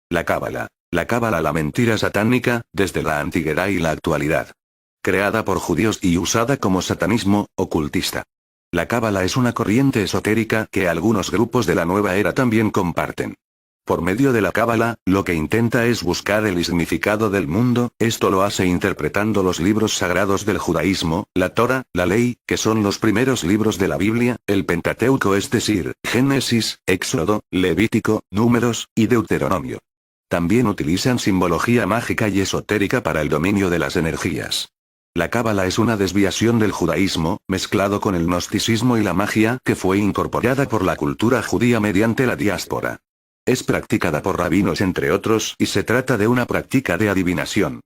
La cábala. La cábala, la mentira satánica, desde la antigüedad y la actualidad. Creada por judíos y usada como satanismo ocultista. La cábala es una corriente esotérica que algunos grupos de la nueva era también comparten. Por medio de la cábala, lo que intenta es buscar el significado del mundo. Esto lo hace interpretando los libros sagrados del judaísmo, la Torá, la ley, que son los primeros libros de la Biblia, el Pentateuco, es decir, Génesis, Éxodo, Levítico, Números, y Deuteronomio. También utilizan simbología mágica y esotérica para el dominio de las energías. La cábala es una desviación del judaísmo, mezclado con el gnosticismo y la magia que fue incorporada por la cultura judía mediante la diáspora. Es practicada por rabinos entre otros y se trata de una práctica de adivinación.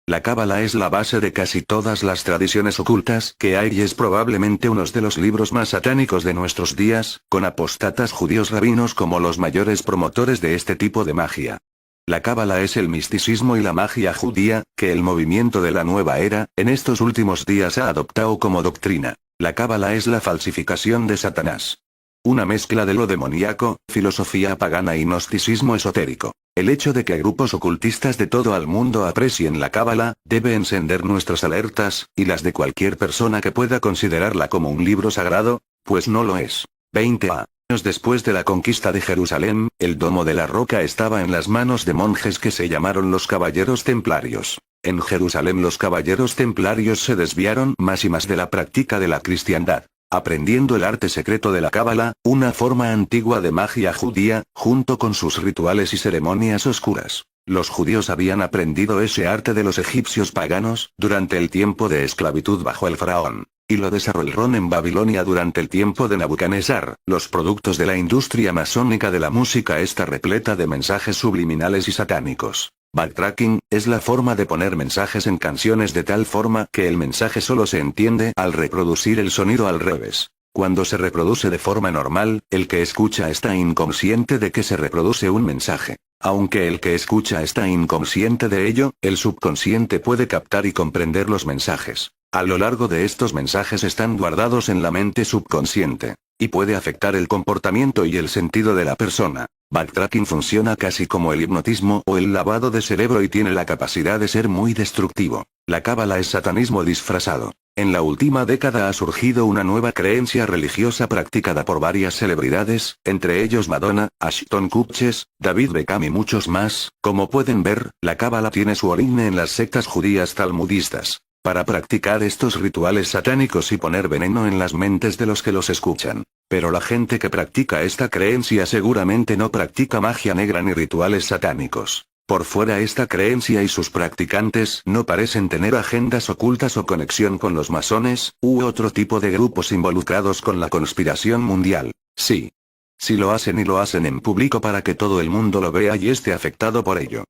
La cábala es la base de casi todas las tradiciones ocultas que hay y es probablemente uno de los libros más satánicos de nuestros días, con apóstatas judíos rabinos como los mayores promotores de este tipo de magia. La cábala es el misticismo y la magia judía, que el movimiento de la nueva era, en estos últimos días ha adoptado como doctrina. La cábala es la falsificación de Satanás. Una mezcla de lo demoníaco, filosofía pagana y gnosticismo esotérico. El hecho de que grupos ocultistas de todo el mundo aprecien la cábala, debe encender nuestras alertas, y las de cualquier persona que pueda considerarla como un libro sagrado, pues no lo es. 20 años después de la conquista de Jerusalén, el domo de la roca estaba en las manos de monjes que se llamaron los caballeros templarios. En Jerusalén los caballeros templarios se desviaron más y más de la práctica de la cristiandad, aprendiendo el arte secreto de la cábala, una forma antigua de magia judía, junto con sus rituales y ceremonias oscuras. Los judíos habían aprendido ese arte de los egipcios paganos, durante el tiempo de esclavitud bajo el faraón, y lo desarrollaron en Babilonia durante el tiempo de Nabucodonosor. Los productos de la industria masónica de la música está repleta de mensajes subliminales y satánicos. Backtracking es la forma de poner mensajes en canciones de tal forma que el mensaje solo se entiende al reproducir el sonido al revés. Cuando se reproduce de forma normal, el que escucha está inconsciente de que se reproduce un mensaje. Aunque el que escucha está inconsciente de ello, el subconsciente puede captar y comprender los mensajes. A lo largo de estos mensajes están guardados en la mente subconsciente, y puede afectar el comportamiento y el sentido de la persona. Backtracking funciona casi como el hipnotismo o el lavado de cerebro y tiene la capacidad de ser muy destructivo. La cábala es satanismo disfrazado. En la última década ha surgido una nueva creencia religiosa practicada por varias celebridades, entre ellos Madonna, Ashton Kutcher, David Beckham y muchos más. Como pueden ver, la cábala tiene su origen en las sectas judías talmudistas, para practicar estos rituales satánicos y poner veneno en las mentes de los que los escuchan. Pero la gente que practica esta creencia seguramente no practica magia negra ni rituales satánicos. Por fuera esta creencia y sus practicantes no parecen tener agendas ocultas o conexión con los masones, u otro tipo de grupos involucrados con la conspiración mundial. Sí. Si lo hacen y lo hacen en público para que todo el mundo lo vea y esté afectado por ello.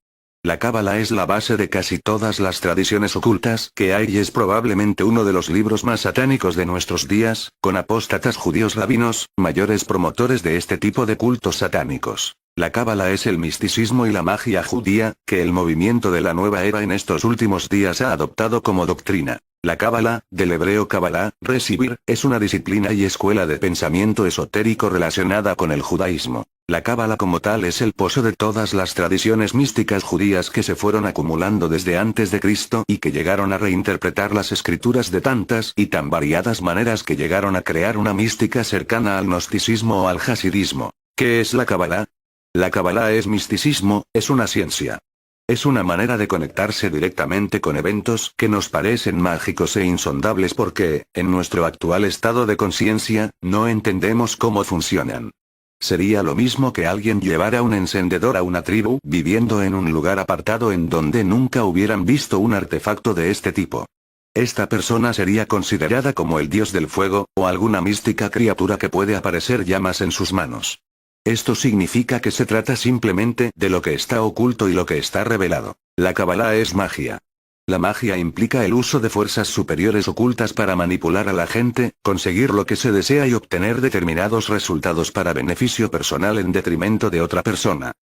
La cábala es la base de casi todas las tradiciones ocultas que hay y es probablemente uno de los libros más satánicos de nuestros días, con apóstatas judíos rabinos, mayores promotores de este tipo de cultos satánicos. La cábala es el misticismo y la magia judía, que el movimiento de la nueva era en estos últimos días ha adoptado como doctrina. La cábala, del hebreo kabbalah, recibir, es una disciplina y escuela de pensamiento esotérico relacionada con el judaísmo. La cábala como tal es el pozo de todas las tradiciones místicas judías que se fueron acumulando desde antes de Cristo y que llegaron a reinterpretar las escrituras de tantas y tan variadas maneras que llegaron a crear una mística cercana al gnosticismo o al hasidismo. ¿Qué es la cábala? La cábala es misticismo, es una ciencia. Es una manera de conectarse directamente con eventos que nos parecen mágicos e insondables porque, en nuestro actual estado de conciencia, no entendemos cómo funcionan. Sería lo mismo que alguien llevara un encendedor a una tribu viviendo en un lugar apartado en donde nunca hubieran visto un artefacto de este tipo. Esta persona sería considerada como el dios del fuego, o alguna mística criatura que puede aparecer llamas en sus manos. Esto significa que se trata simplemente de lo que está oculto y lo que está revelado. La cábala es magia. La magia implica el uso de fuerzas superiores ocultas para manipular a la gente, conseguir lo que se desea y obtener determinados resultados para beneficio personal en detrimento de otra persona.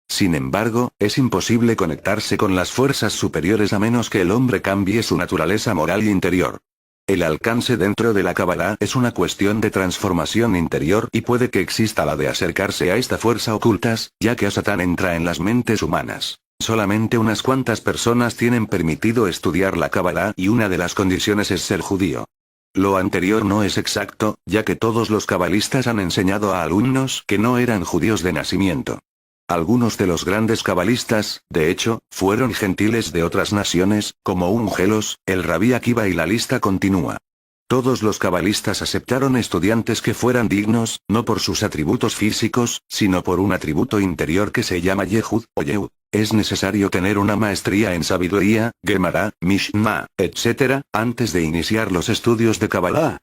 Sin embargo, es imposible conectarse con las fuerzas superiores a menos que el hombre cambie su naturaleza moral interior. El alcance dentro de la Kabbalah es una cuestión de transformación interior y puede que exista la de acercarse a esta fuerza ocultas, ya que Satán entra en las mentes humanas. Solamente unas cuantas personas tienen permitido estudiar la Kabbalah y una de las condiciones es ser judío. Lo anterior no es exacto, ya que todos los cabalistas han enseñado a alumnos que no eran judíos de nacimiento. Algunos de los grandes cabalistas, de hecho, fueron gentiles de otras naciones, como un Gelos, el Rabí Akiva y la lista continúa. Todos los cabalistas aceptaron estudiantes que fueran dignos, no por sus atributos físicos, sino por un atributo interior que se llama Yehud, o Yehud. Es necesario tener una maestría en sabiduría, Gemara, Mishnah, etc., antes de iniciar los estudios de Kabbalah.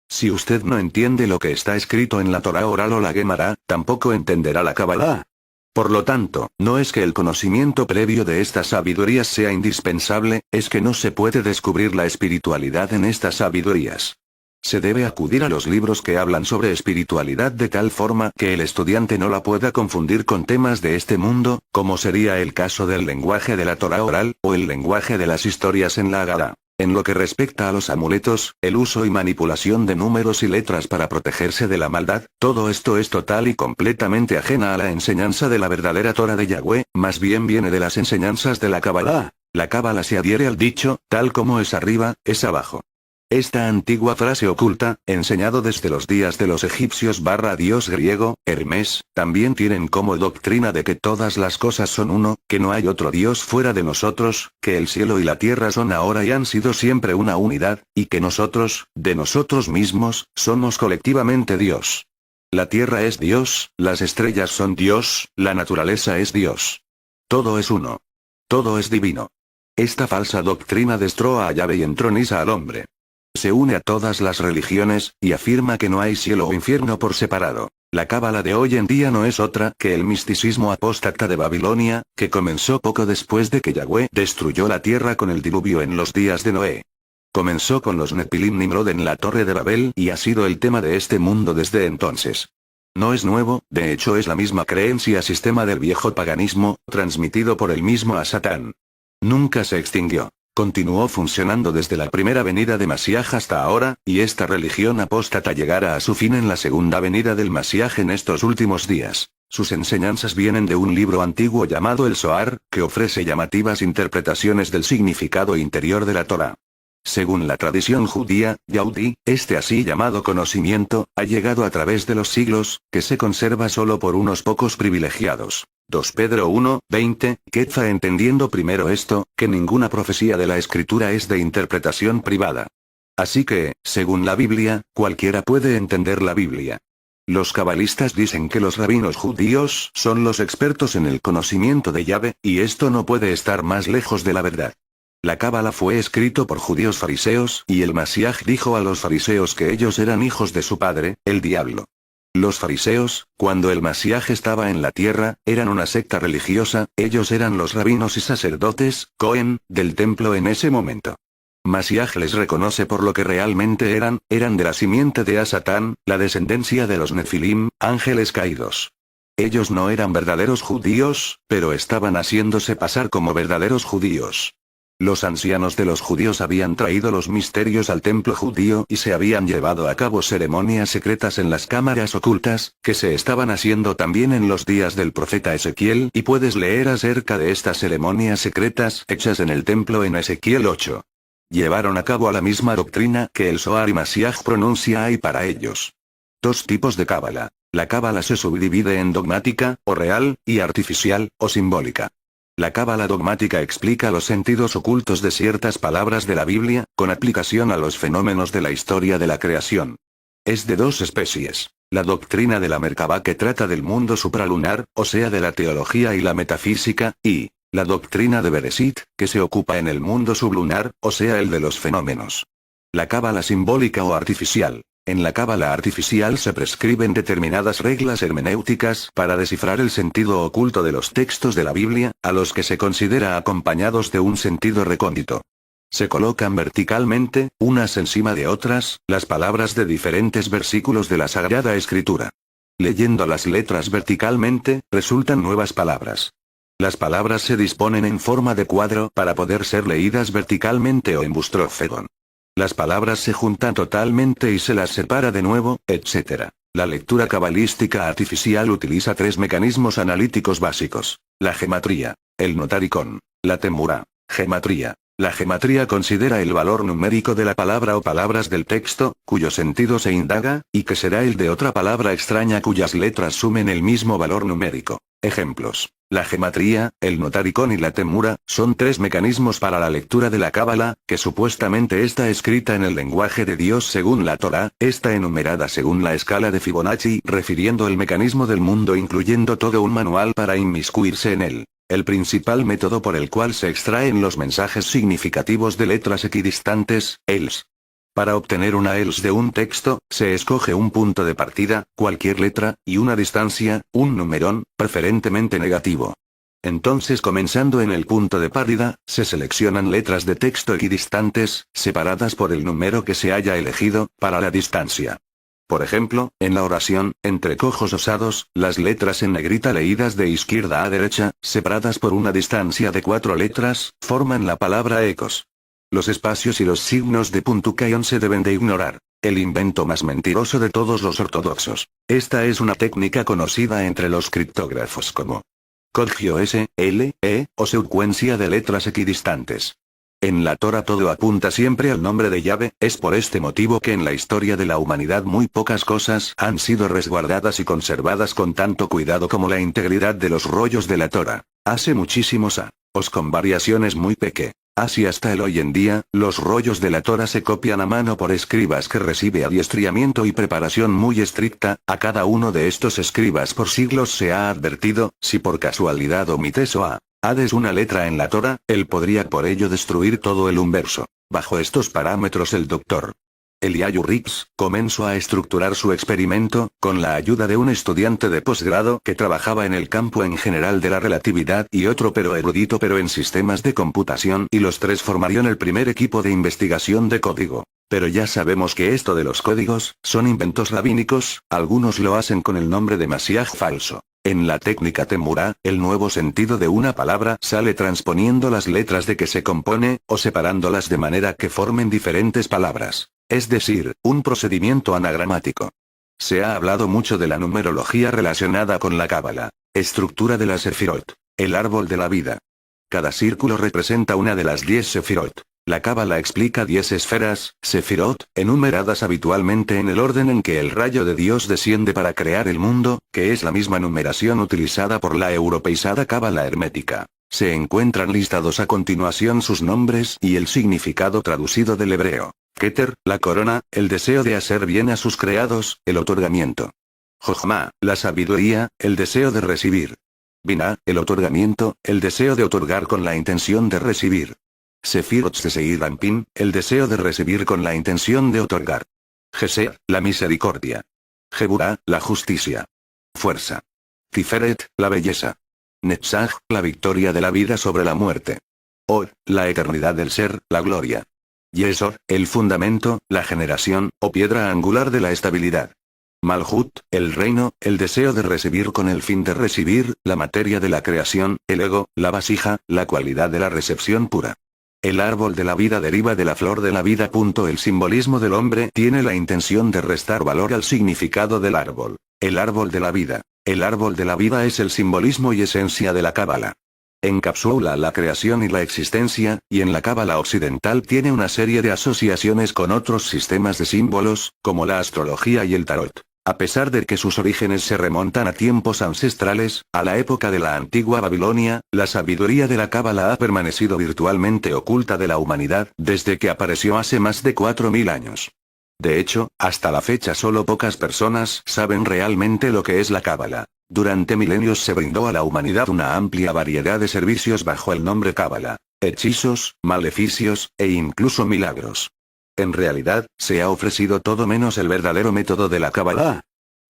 Si usted no entiende lo que está escrito en la Torah oral o la Gemara, tampoco entenderá la Kabbalah. Por lo tanto, no es que el conocimiento previo de estas sabidurías sea indispensable, es que no se puede descubrir la espiritualidad en estas sabidurías. Se debe acudir a los libros que hablan sobre espiritualidad de tal forma que el estudiante no la pueda confundir con temas de este mundo, como sería el caso del lenguaje de la Torah oral, o el lenguaje de las historias en la Haggadah. En lo que respecta a los amuletos, el uso y manipulación de números y letras para protegerse de la maldad, todo esto es total y completamente ajena a la enseñanza de la verdadera Torah de Yahweh, más bien viene de las enseñanzas de la Kabbalah. La Kabbalah se adhiere al dicho, tal como es arriba, es abajo. Esta antigua frase oculta, enseñado desde los días de los egipcios dios griego, Hermes, también tienen como doctrina de que todas las cosas son uno, que no hay otro Dios fuera de nosotros, que el cielo y la tierra son ahora y han sido siempre una unidad, y que nosotros, de nosotros mismos, somos colectivamente Dios. La tierra es Dios, las estrellas son Dios, la naturaleza es Dios. Todo es uno. Todo es divino. Esta falsa doctrina destroa a Yahvé y entroniza al hombre. Se une a todas las religiones, y afirma que no hay cielo o infierno por separado. La Cábala de hoy en día no es otra que el misticismo apóstata de Babilonia, que comenzó poco después de que Yahweh destruyó la tierra con el diluvio en los días de Noé. Comenzó con los Nefilim Nimrod en la Torre de Babel y ha sido el tema de este mundo desde entonces. No es nuevo, de hecho es la misma creencia sistema del viejo paganismo, transmitido por el mismo a Satán. Nunca se extinguió. Continuó funcionando desde la primera venida de Masiaj hasta ahora, y esta religión apóstata llegará a su fin en la segunda venida del Masiaj en estos últimos días. Sus enseñanzas vienen de un libro antiguo llamado el Zohar, que ofrece llamativas interpretaciones del significado interior de la Torá. Según la tradición judía, Yahudí, este así llamado conocimiento, ha llegado a través de los siglos, que se conserva solo por unos pocos privilegiados. 2 Pedro 1, 20, Quetzá entendiendo primero esto, que ninguna profecía de la Escritura es de interpretación privada. Así que, según la Biblia, cualquiera puede entender la Biblia. Los cabalistas dicen que los rabinos judíos son los expertos en el conocimiento de Yahvé, y esto no puede estar más lejos de la verdad. La Cábala fue escrito por judíos fariseos, y el Masiaj dijo a los fariseos que ellos eran hijos de su padre, el diablo. Los fariseos, cuando el Masiaj estaba en la tierra, eran una secta religiosa, ellos eran los rabinos y sacerdotes, Cohen, del templo en ese momento. Masiaj les reconoce por lo que realmente eran de la simiente de Satán, la descendencia de los Nefilim, ángeles caídos. Ellos no eran verdaderos judíos, pero estaban haciéndose pasar como verdaderos judíos. Los ancianos de los judíos habían traído los misterios al templo judío y se habían llevado a cabo ceremonias secretas en las cámaras ocultas, que se estaban haciendo también en los días del profeta Ezequiel, y puedes leer acerca de estas ceremonias secretas hechas en el templo en Ezequiel 8. Llevaron a cabo a la misma doctrina que el Zohar y Masiaj pronuncia hay para ellos. Dos tipos de Cábala. La Cábala se subdivide en dogmática, o real, y artificial, o simbólica. La Cábala dogmática explica los sentidos ocultos de ciertas palabras de la Biblia, con aplicación a los fenómenos de la historia de la creación. Es de dos especies. La doctrina de la Merkabá que trata del mundo supralunar, o sea de la teología y la metafísica, y la doctrina de Bereshit, que se ocupa en el mundo sublunar, o sea el de los fenómenos. La Cábala simbólica o artificial. En la Cábala artificial se prescriben determinadas reglas hermenéuticas para descifrar el sentido oculto de los textos de la Biblia, a los que se considera acompañados de un sentido recóndito. Se colocan verticalmente, unas encima de otras, las palabras de diferentes versículos de la Sagrada Escritura. Leyendo las letras verticalmente, resultan nuevas palabras. Las palabras se disponen en forma de cuadro para poder ser leídas verticalmente o en bustrófegon. Las palabras se juntan totalmente y se las separa de nuevo, etc. La lectura cabalística artificial utiliza tres mecanismos analíticos básicos: la gematría, el notaricón, la temurá. Gematría. La gematría considera el valor numérico de la palabra o palabras del texto, cuyo sentido se indaga, y que será el de otra palabra extraña cuyas letras sumen el mismo valor numérico. Ejemplos. La gematría, el notaricón y la temurá, son tres mecanismos para la lectura de la cábala, que supuestamente está escrita en el lenguaje de Dios según la Torá, está enumerada según la escala de Fibonacci, refiriendo el mecanismo del mundo incluyendo todo un manual para inmiscuirse en él. El principal método por el cual se extraen los mensajes significativos de letras equidistantes, else. Para obtener una else de un texto, se escoge un punto de partida, cualquier letra, y una distancia, un numerón, preferentemente negativo. Entonces, comenzando en el punto de partida, se seleccionan letras de texto equidistantes, separadas por el número que se haya elegido, para la distancia. Por ejemplo, en la oración, entre cojos osados, las letras en negrita leídas de izquierda a derecha, separadas por una distancia de 4 letras, forman la palabra ecos. Los espacios y los signos de puntuación se deben de ignorar. El invento más mentiroso de todos los ortodoxos. Esta es una técnica conocida entre los criptógrafos como código S, L, E, o secuencia de letras equidistantes. En la Torá todo apunta siempre al nombre de Yahvé, es por este motivo que en la historia de la humanidad muy pocas cosas han sido resguardadas y conservadas con tanto cuidado como la integridad de los rollos de la Torá. Hace muchísimos años con variaciones muy pequeñas. Así hasta el hoy en día, los rollos de la Torá se copian a mano por escribas que recibe adiestramiento y preparación muy estricta. A cada uno de estos escribas por siglos se ha advertido, si por casualidad omites o añades una letra en la Torá, él podría por ello destruir todo el universo. Bajo estos parámetros el Dr. Eliyahu Rix comenzó a estructurar su experimento, con la ayuda de un estudiante de posgrado que trabajaba en el campo en general de la relatividad y otro pero erudito pero en sistemas de computación, y los tres formarían el primer equipo de investigación de código. Pero ya sabemos que esto de los códigos, son inventos rabínicos, algunos lo hacen con el nombre de Mashiach falso. En la técnica temurá, el nuevo sentido de una palabra sale transponiendo las letras de que se compone, o separándolas de manera que formen diferentes palabras. Es decir, un procedimiento anagramático. Se ha hablado mucho de la numerología relacionada con la cábala. Estructura de la sefirot. El árbol de la vida. Cada círculo representa una de las 10 sefirot. La cábala explica 10 esferas, sefirot, enumeradas habitualmente en el orden en que el rayo de Dios desciende para crear el mundo, que es la misma numeración utilizada por la europeizada cábala hermética. Se encuentran listados a continuación sus nombres y el significado traducido del hebreo. Keter, la corona, el deseo de hacer bien a sus creados, el otorgamiento. Jochma, la sabiduría, el deseo de recibir. Binah, el otorgamiento, el deseo de otorgar con la intención de recibir. Sefirot Seseir Anpin, el deseo de recibir con la intención de otorgar. Gesed, la misericordia. Geburah, la justicia. Fuerza. Tiferet, la belleza. Netzach, la victoria de la vida sobre la muerte. Or, la eternidad del ser, la gloria. Yesod, el fundamento, la generación, o piedra angular de la estabilidad. Malhut, el reino, el deseo de recibir con el fin de recibir, la materia de la creación, el ego, la vasija, la cualidad de la recepción pura. El árbol de la vida deriva de la flor de la vida. El simbolismo del hombre tiene la intención de restar valor al significado del árbol. El árbol de la vida. El árbol de la vida es el simbolismo y esencia de la cábala. Encapsula la creación y la existencia, y en la cábala occidental tiene una serie de asociaciones con otros sistemas de símbolos, como la astrología y el tarot. A pesar de que sus orígenes se remontan a tiempos ancestrales, a la época de la antigua Babilonia, la sabiduría de la cábala ha permanecido virtualmente oculta de la humanidad desde que apareció hace más de 4000 años. De hecho, hasta la fecha solo pocas personas saben realmente lo que es la cábala. Durante milenios se brindó a la humanidad una amplia variedad de servicios bajo el nombre cábala, hechizos, maleficios, e incluso milagros. En realidad, se ha ofrecido todo menos el verdadero método de la cábala.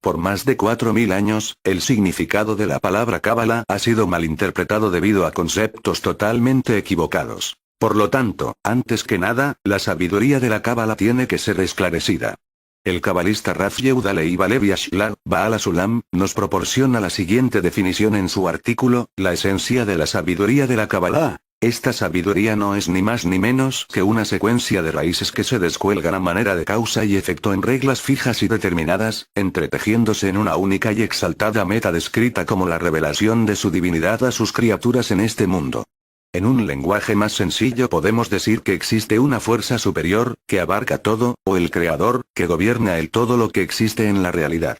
Por más de 4000 años, el significado de la palabra cábala ha sido malinterpretado debido a conceptos totalmente equivocados. Por lo tanto, antes que nada, la sabiduría de la cábala tiene que ser esclarecida. El cabalista Rav Yehuda Lehi Levi Ashlag, Baal HaSulam, nos proporciona la siguiente definición en su artículo, La esencia de la sabiduría de la cábala. Esta sabiduría no es ni más ni menos que una secuencia de raíces que se descuelgan a manera de causa y efecto en reglas fijas y determinadas, entretejiéndose en una única y exaltada meta descrita como la revelación de su divinidad a sus criaturas en este mundo. En un lenguaje más sencillo podemos decir que existe una fuerza superior, que abarca todo, o el creador, que gobierna el todo lo que existe en la realidad.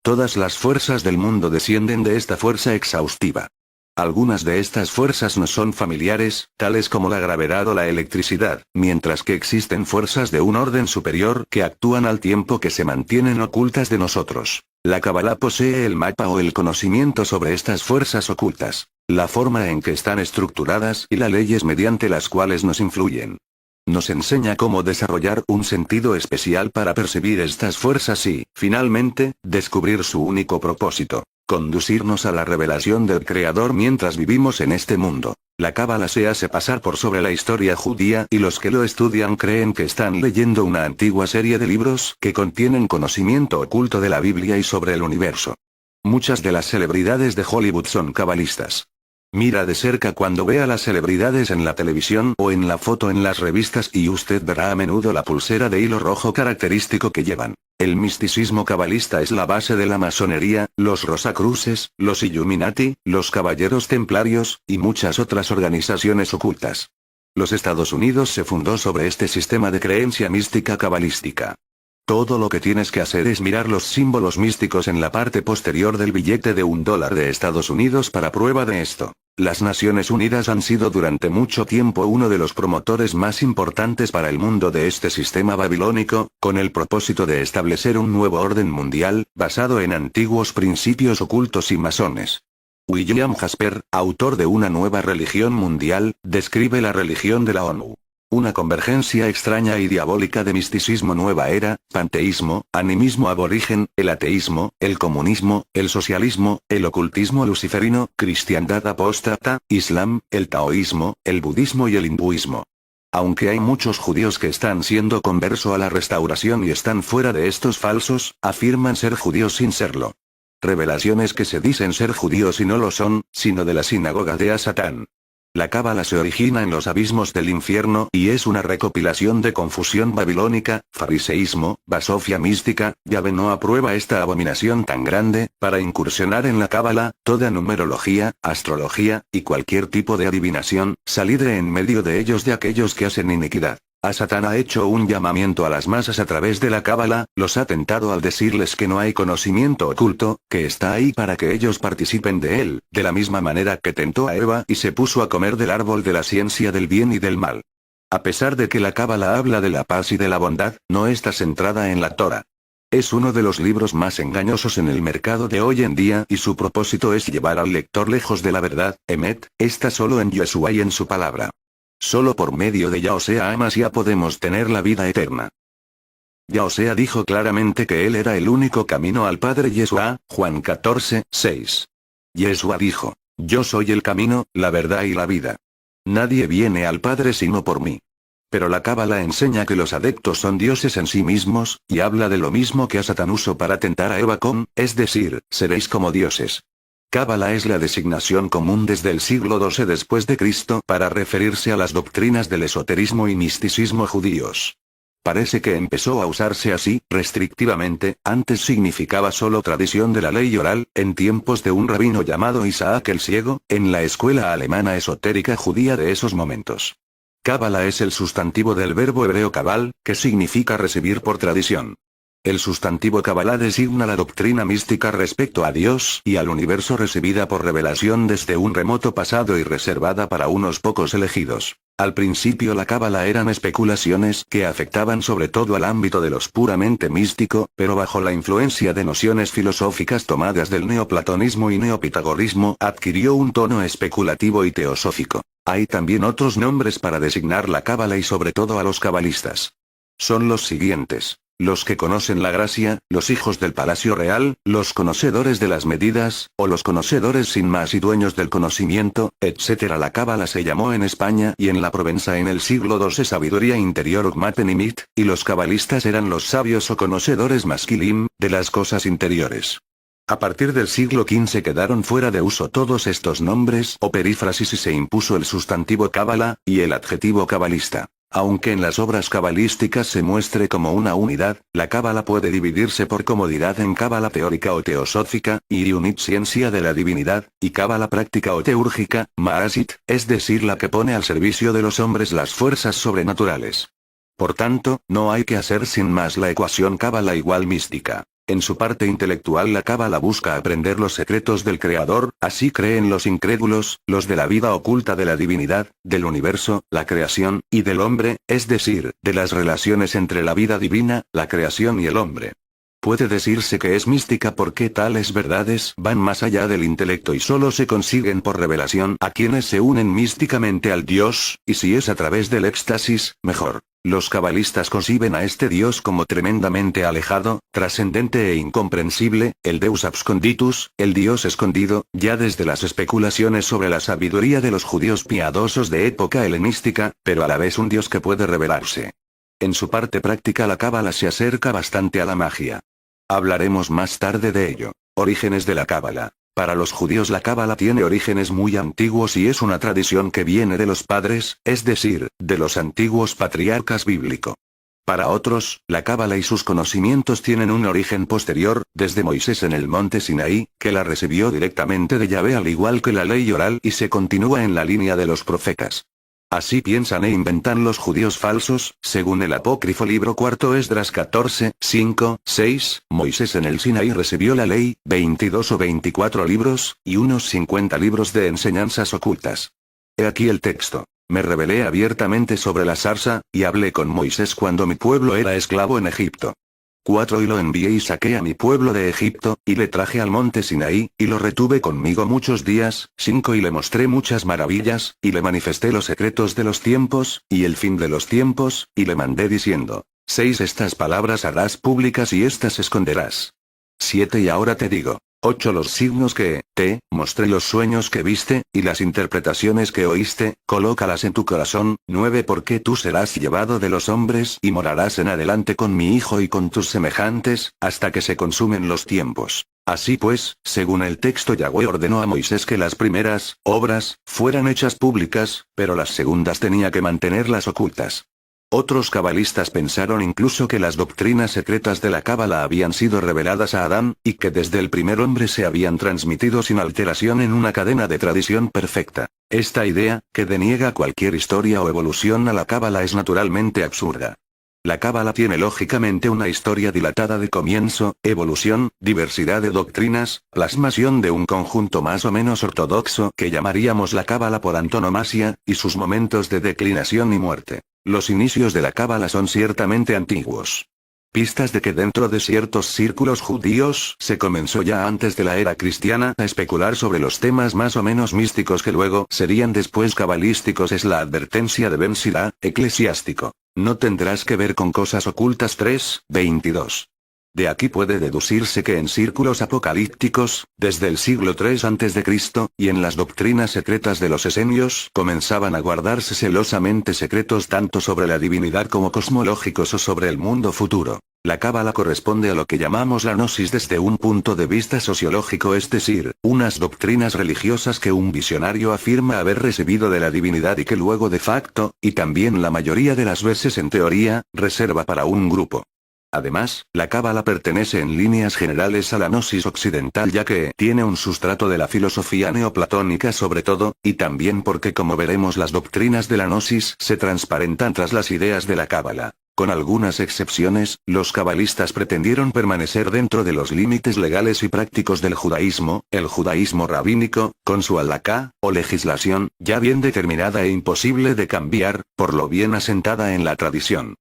Todas las fuerzas del mundo descienden de esta fuerza exhaustiva. Algunas de estas fuerzas nos son familiares, tales como la gravedad o la electricidad, mientras que existen fuerzas de un orden superior que actúan al tiempo que se mantienen ocultas de nosotros. La Cábala posee el mapa o el conocimiento sobre estas fuerzas ocultas, la forma en que están estructuradas y las leyes mediante las cuales nos influyen. Nos enseña cómo desarrollar un sentido especial para percibir estas fuerzas y, finalmente, descubrir su único propósito: conducirnos a la revelación del Creador mientras vivimos en este mundo. La Cábala se hace pasar por sobre la historia judía y los que lo estudian creen que están leyendo una antigua serie de libros que contienen conocimiento oculto de la Biblia y sobre el universo. Muchas de las celebridades de Hollywood son cabalistas. Mira de cerca cuando vea las celebridades en la televisión o en la foto en las revistas y usted verá a menudo la pulsera de hilo rojo característico que llevan. El misticismo cabalista es la base de la masonería, los Rosacruces, los Illuminati, los Caballeros Templarios, y muchas otras organizaciones ocultas. Los Estados Unidos se fundó sobre este sistema de creencia mística cabalística. Todo lo que tienes que hacer es mirar los símbolos místicos en la parte posterior del billete de $1 de Estados Unidos para prueba de esto. Las Naciones Unidas han sido durante mucho tiempo uno de los promotores más importantes para el mundo de este sistema babilónico, con el propósito de establecer un nuevo orden mundial, basado en antiguos principios ocultos y masones. William Jasper, autor de Una nueva religión mundial, describe la religión de la ONU. Una convergencia extraña y diabólica de misticismo nueva era, panteísmo, animismo aborigen, el ateísmo, el comunismo, el socialismo, el ocultismo luciferino, cristiandad apóstata, islam, el taoísmo, el budismo y el hinduismo. Aunque hay muchos judíos que están siendo converso a la restauración y están fuera de estos falsos, afirman ser judíos sin serlo. Revelaciones que se dicen ser judíos y no lo son, sino de la sinagoga de Satán. La Cábala se origina en los abismos del infierno y es una recopilación de confusión babilónica, fariseísmo, basofia mística. Yahvé no aprueba esta abominación tan grande. Para incursionar en la Cábala, toda numerología, astrología, y cualquier tipo de adivinación, salid de en medio de ellos de aquellos que hacen iniquidad. A Satán ha hecho un llamamiento a las masas a través de la Cábala, los ha tentado al decirles que no hay conocimiento oculto, que está ahí para que ellos participen de él, de la misma manera que tentó a Eva y se puso a comer del árbol de la ciencia del bien y del mal. A pesar de que la Cábala habla de la paz y de la bondad, no está centrada en la Torá. Es uno de los libros más engañosos en el mercado de hoy en día y su propósito es llevar al lector lejos de la verdad. Emet, está solo en Yeshua y en su palabra. Solo por medio de Yahosea Hamashiach podemos tener la vida eterna. Yahosea dijo claramente que él era el único camino al Padre Yeshua, Juan 14, 6. Yeshua dijo: yo soy el camino, la verdad y la vida. Nadie viene al Padre sino por mí. Pero la Cábala enseña que los adeptos son dioses en sí mismos, y habla de lo mismo que a Satán usó para tentar a Eva con, es decir, seréis como dioses. Cábala es la designación común desde el siglo XII después de Cristo para referirse a las doctrinas del esoterismo y misticismo judíos. Parece que empezó a usarse así, restrictivamente. Antes significaba solo tradición de la ley oral, en tiempos de un rabino llamado Isaac el Ciego, en la escuela alemana esotérica judía de esos momentos. Cábala es el sustantivo del verbo hebreo cabal, que significa recibir por tradición. El sustantivo Kabbalah designa la doctrina mística respecto a Dios y al universo recibida por revelación desde un remoto pasado y reservada para unos pocos elegidos. Al principio la Cábala eran especulaciones que afectaban sobre todo al ámbito de los puramente místico, pero bajo la influencia de nociones filosóficas tomadas del neoplatonismo y neopitagorismo adquirió un tono especulativo y teosófico. Hay también otros nombres para designar la Cábala y sobre todo a los cabalistas. Son los siguientes: los que conocen la gracia, los hijos del palacio real, los conocedores de las medidas, o los conocedores sin más y dueños del conocimiento, etc. La Cábala se llamó en España y en la Provenza en el siglo XII sabiduría interior Ukmatenimit, y los cabalistas eran los sabios o conocedores masquilim, de las cosas interiores. A partir del siglo XV quedaron fuera de uso todos estos nombres o perífrasis y se impuso el sustantivo cábala, y el adjetivo cabalista. Aunque en las obras cabalísticas se muestre como una unidad, la cábala puede dividirse por comodidad en cábala teórica o teosófica, y unit ciencia de la divinidad, y cábala práctica o teúrgica, maasit, es decir la que pone al servicio de los hombres las fuerzas sobrenaturales. Por tanto, no hay que hacer sin más la ecuación cábala igual mística. En su parte intelectual la cábala busca aprender los secretos del Creador, así creen los incrédulos, los de la vida oculta de la divinidad, del universo, la creación, y del hombre, es decir, de las relaciones entre la vida divina, la creación y el hombre. Puede decirse que es mística porque tales verdades van más allá del intelecto y solo se consiguen por revelación a quienes se unen místicamente al Dios, y si es a través del éxtasis, mejor. Los cabalistas conciben a este Dios como tremendamente alejado, trascendente e incomprensible, el Deus absconditus, el Dios escondido, ya desde las especulaciones sobre la sabiduría de los judíos piadosos de época helenística, pero a la vez un Dios que puede revelarse. En su parte práctica la cábala se acerca bastante a la magia. Hablaremos más tarde de ello. Orígenes de la cábala. Para los judíos la cábala tiene orígenes muy antiguos y es una tradición que viene de los padres, es decir, de los antiguos patriarcas bíblico. Para otros, la cábala y sus conocimientos tienen un origen posterior, desde Moisés en el monte Sinaí, que la recibió directamente de Yahvé al igual que la ley oral y se continúa en la línea de los profetas. Así piensan e inventan los judíos falsos, según el apócrifo libro cuarto Esdras 14, 5, 6, Moisés en el Sinaí recibió la ley, 22 o 24 libros, y unos 50 libros de enseñanzas ocultas. He aquí el texto. Me rebelé abiertamente sobre la zarza, y hablé con Moisés cuando mi pueblo era esclavo en Egipto. 4 Y lo envié y saqué a mi pueblo de Egipto, y le traje al monte Sinaí, y lo retuve conmigo muchos días. 5 Y le mostré muchas maravillas, y le manifesté los secretos de los tiempos, y el fin de los tiempos, y le mandé diciendo. 6 Estas palabras harás públicas y estas esconderás. 7 Y ahora te digo. 8 Los signos que te mostré, los sueños que viste, y las interpretaciones que oíste, colócalas en tu corazón. 9 Porque tú serás llevado de los hombres y morarás en adelante con mi hijo y con tus semejantes, hasta que se consumen los tiempos. Así pues, según el texto Yahvé ordenó a Moisés que las primeras obras fueran hechas públicas, pero las segundas tenía que mantenerlas ocultas. Otros cabalistas pensaron incluso que las doctrinas secretas de la cábala habían sido reveladas a Adán, y que desde el primer hombre se habían transmitido sin alteración en una cadena de tradición perfecta. Esta idea, que deniega cualquier historia o evolución a la cábala, es naturalmente absurda. La cábala tiene lógicamente una historia dilatada de comienzo, evolución, diversidad de doctrinas, plasmación de un conjunto más o menos ortodoxo que llamaríamos la cábala por antonomasia, y sus momentos de declinación y muerte. Los inicios de la cábala son ciertamente antiguos. Pistas de que dentro de ciertos círculos judíos se comenzó ya antes de la era cristiana a especular sobre los temas más o menos místicos que luego serían después cabalísticos es la advertencia de Ben Sira, eclesiástico. No tendrás que ver con cosas ocultas 3, 22. De aquí puede deducirse que en círculos apocalípticos, desde el siglo III a.C., y en las doctrinas secretas de los esenios, comenzaban a guardarse celosamente secretos tanto sobre la divinidad como cosmológicos o sobre el mundo futuro. La cábala corresponde a lo que llamamos la gnosis desde un punto de vista sociológico, es decir, unas doctrinas religiosas que un visionario afirma haber recibido de la divinidad y que luego de facto, y también la mayoría de las veces en teoría, reserva para un grupo. Además, la cábala pertenece en líneas generales a la gnosis occidental ya que tiene un sustrato de la filosofía neoplatónica sobre todo, y también porque como veremos las doctrinas de la gnosis se transparentan tras las ideas de la cábala. Con algunas excepciones, los cabalistas pretendieron permanecer dentro de los límites legales y prácticos del judaísmo, el judaísmo rabínico, con su halaká, o legislación, ya bien determinada e imposible de cambiar, por lo bien asentada en la tradición.